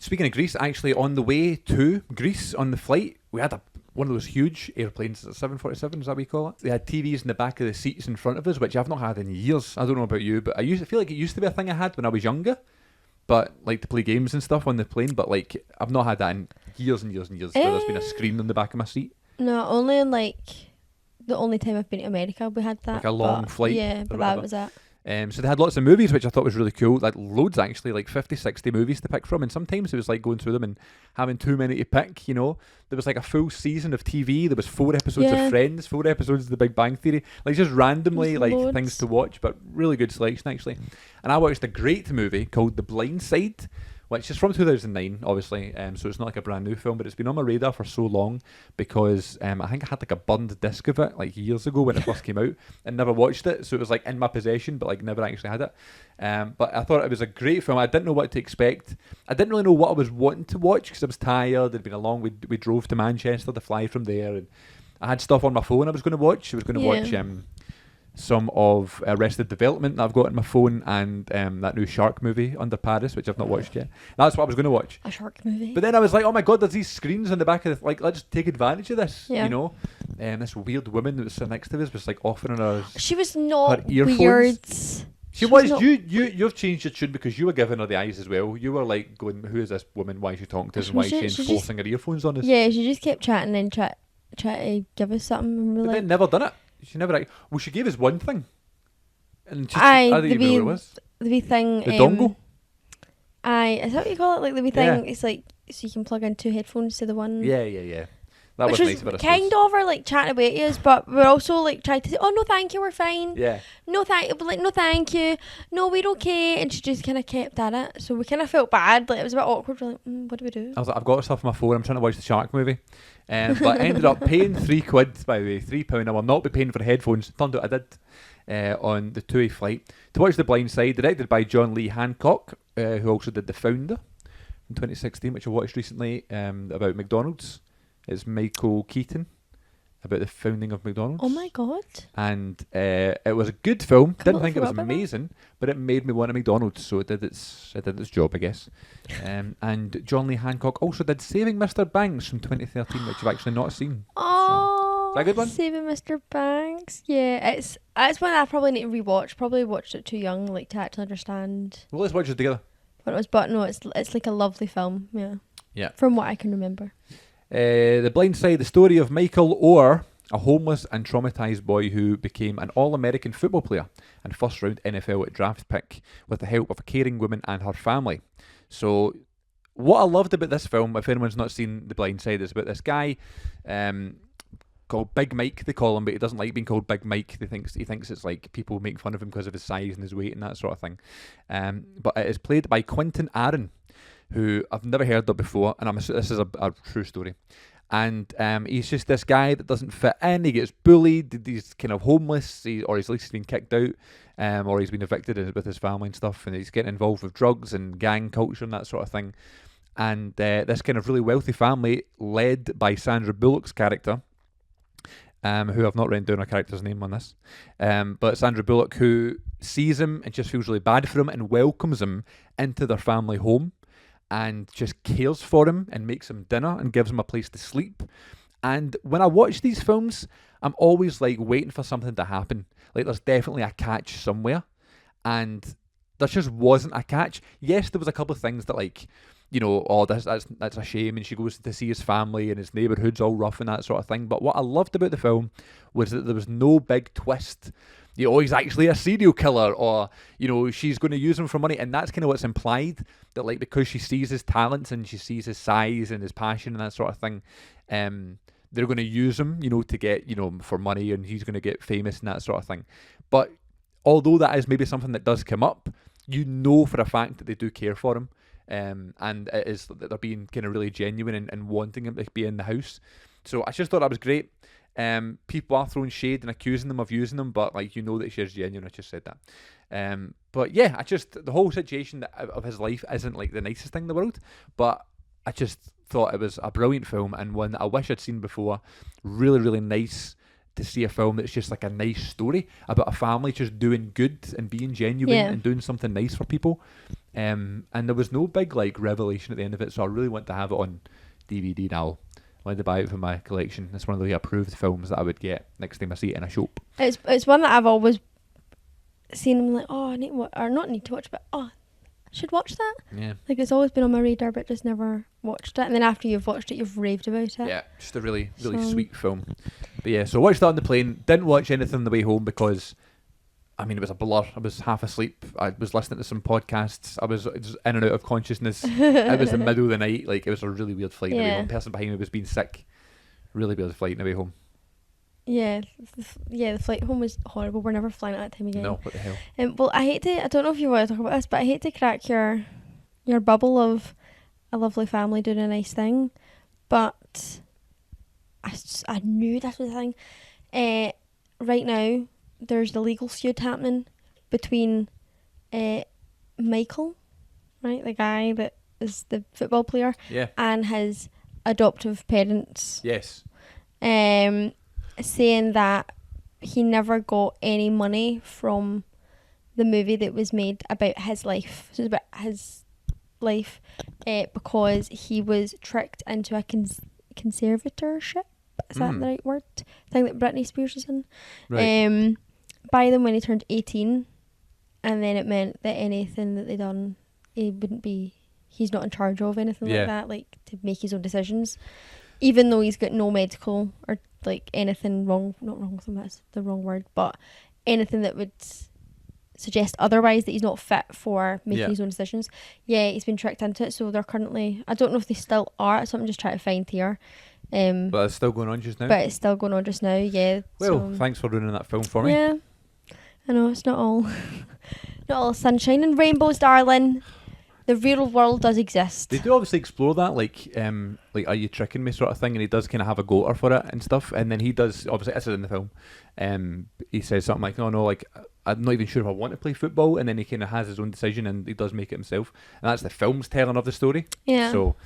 Speaking of Greece, actually, on the way to Greece on the flight, we had one of those huge airplanes, 747, is that what you call it? They had TVs in the back of the seats in front of us, which I've not had in years. I don't know about you, but I feel like it used to be a thing I had when I was younger, but like to play games and stuff on the plane, but like I've not had that in years and years and years, where there's been a screen on the back of my seat. No, only in like the only time I've been to America we had that. Like a long flight. Yeah, but that was it. So they had lots of movies, which I thought was really cool, like loads actually, like 50, 60 movies to pick from, and sometimes it was like going through them and having too many to pick, you know. There was like a full season of TV, there was 4 episodes of Friends, 4 episodes of The Big Bang Theory, like just randomly like loads. things to watch, but really good selection actually. And I watched a great movie called The Blind Side, which is from 2009, obviously, so it's not like a brand new film, but it's been on my radar for so long because I think I had like a burned disc of it like years ago when it first came out and never watched it, so it was like in my possession but like never actually had it. But I thought it was a great film. I didn't know what to expect. I didn't really know what I was wanting to watch because I was tired. It'd been a long, we drove to Manchester to fly from there, and I had stuff on my phone I was going to watch. I was going to watch some of Arrested Development that I've got on my phone, and that new shark movie Under Paris, which I've not watched yet. That's what I was going to watch. A shark movie. But then I was like, oh my god, there's these screens on the back of the, like, let's take advantage of this, Yeah. you know. This weird woman that was sitting next to us was like offering us She was not her earphones. weird. She was not... You've changed your tune because you were giving her the eyes as well. You were like going, who is this woman? Why is she talking to us? And why is she enforcing her earphones on us? Yeah, she just kept chatting and try to give us something. And we're but like, then never done it. She never. Well, she gave us one thing. And just, Aye, I didn't even know what it was. the wee thing. The dongle? Aye, is that what you call it? Like the wee thing, it's like, so you can plug in 2 headphones to the one. Yeah. That Which was nice of her, I kind suppose. of her like chatting away to us, but we're also like trying to say, oh no thank you, we're fine. Yeah. No thank you. No, we're okay. And she just kind of kept at it. So we kind of felt bad. Like it was a bit awkward. We're like, what do we do? I was like, I've got stuff on my phone. I'm trying to watch the shark movie. But I ended up paying £3, by the way, £3. I will not be paying for headphones. Turned out I did. On the two-way flight to watch The Blind Side, directed by John Lee Hancock, who also did The Founder in 2016, which I watched recently, about McDonald's. It's Michael Keaton, about the founding of McDonald's. Oh my god. And it was a good film. Didn't think it was amazing, but it made me want a McDonald's, so it did its job, I guess. And John Lee Hancock also did Saving Mr. Banks from 2013, which I've actually not seen. Oh, is that a good one? Saving Mr. Banks. Yeah, it's one I probably need to rewatch. Probably watched it too young, like to actually understand. Well, let's watch it together. What it was, but no, it's like a lovely film. Yeah. Yeah. From what I can remember. The Blind Side, the story of Michael Oher, a homeless and traumatized boy who became an All-American football player and first-round NFL draft pick with the help of a caring woman and her family. So, what I loved about this film, if anyone's not seen The Blind Side, is about this guy called Big Mike, they call him, but he doesn't like being called Big Mike. He thinks it's like people make fun of him because of his size and his weight and that sort of thing. But it is played by Quentin Aaron, who I've never heard of before, and this is a true story. And he's just this guy that doesn't fit in. He gets bullied. He's kind of homeless, or at least he's been kicked out, or he's been evicted with his family and stuff. And he's getting involved with drugs and gang culture and that sort of thing. And this kind of really wealthy family, led by Sandra Bullock's character, who I've not written down her character's name on this, but Sandra Bullock, who sees him and just feels really bad for him and welcomes him into their family home, and just cares for him and makes him dinner and gives him a place to sleep. And when I watch these films, I'm always like waiting for something to happen. Like there's definitely a catch somewhere, and there just wasn't a catch. Yes, there was a couple of things that, like, you know, oh, that's a shame, and she goes to see his family and his neighbourhood's all rough and that sort of thing. But what I loved about the film was that there was no big twist. You know, he's actually a serial killer, or, you know, she's going to use him for money. And that's kind of what's implied, that like because she sees his talents and she sees his size and his passion and that sort of thing, they're going to use him, you know, to get, you know, for money, and he's going to get famous and that sort of thing. But although that is maybe something that does come up, you know for a fact that they do care for him. And it is that they're being kind of really genuine and wanting him to be in the house. So I just thought that was great. People are throwing shade and accusing them of using them, but like, you know that she's genuine. I just said that. But yeah, the whole situation of his life isn't like the nicest thing in the world, but I just thought it was a brilliant film and one that I wish I'd seen before. Really, really nice to see a film that's just like a nice story about a family just doing good and being genuine Yeah. and doing something nice for people. And there was no big like revelation at the end of it, so I really want to have it on DVD now. I wanted to buy it for my collection. It's one of the approved films that I would get next time I see it in a shop. It's one that I've always seen. I'm like, oh, I need to watch, or not need to watch, but I should watch that. Yeah. Like, it's always been on my radar, but just never watched it. And then after you've watched it, you've raved about it. Yeah, just a really, really So- sweet film. But yeah, so watched that on the plane. Didn't watch anything on the way home because, I mean, it was a blur. I was half asleep. I was listening to some podcasts. I was just in and out of consciousness. It was the middle of the night. Like, it was a really weird flight on the way Yeah. home. The person behind me was being sick. Really weird flight on the way home. Yeah, the flight home was horrible. We're never flying at that time again. No, what the hell? Well, I don't know if you want to talk about this, but I hate to crack your bubble of a lovely family doing a nice thing, but I knew that was the thing. Right now, there's the legal feud happening between Michael, right, the guy that is the football player, Yeah. and his adoptive parents. Yes. Saying that he never got any money from the movie that was made about his life. So it's about his life because he was tricked into a conservatorship. Is that the right word? Thing that Britney Spears was in. Right. By them when he turned 18. And then it meant that anything that they done, he's not in charge of anything Yeah. like that, like to make his own decisions. Even though he's got no medical or like anything wrong, not wrong with him, that's the wrong word, but anything that would suggest otherwise, that he's not fit for making his own decisions. Yeah, he's been tricked into it, so they're currently, I don't know if they still are, so I'm just trying to find here. But it's still going on just now. But it's still going on just now, yeah. Well, so, thanks for ruining that film for me. yeah. I know, it's not all not all sunshine and rainbows, darling. The real world does exist. They do obviously explore that, like are you tricking me sort of thing, and he does kind of have a go at her for it and stuff, and then he does, obviously this is in the film, he says something like, no, like, I'm not even sure if I want to play football, and then he kind of has his own decision and he does make it himself, and that's the film's telling of the story. Yeah. So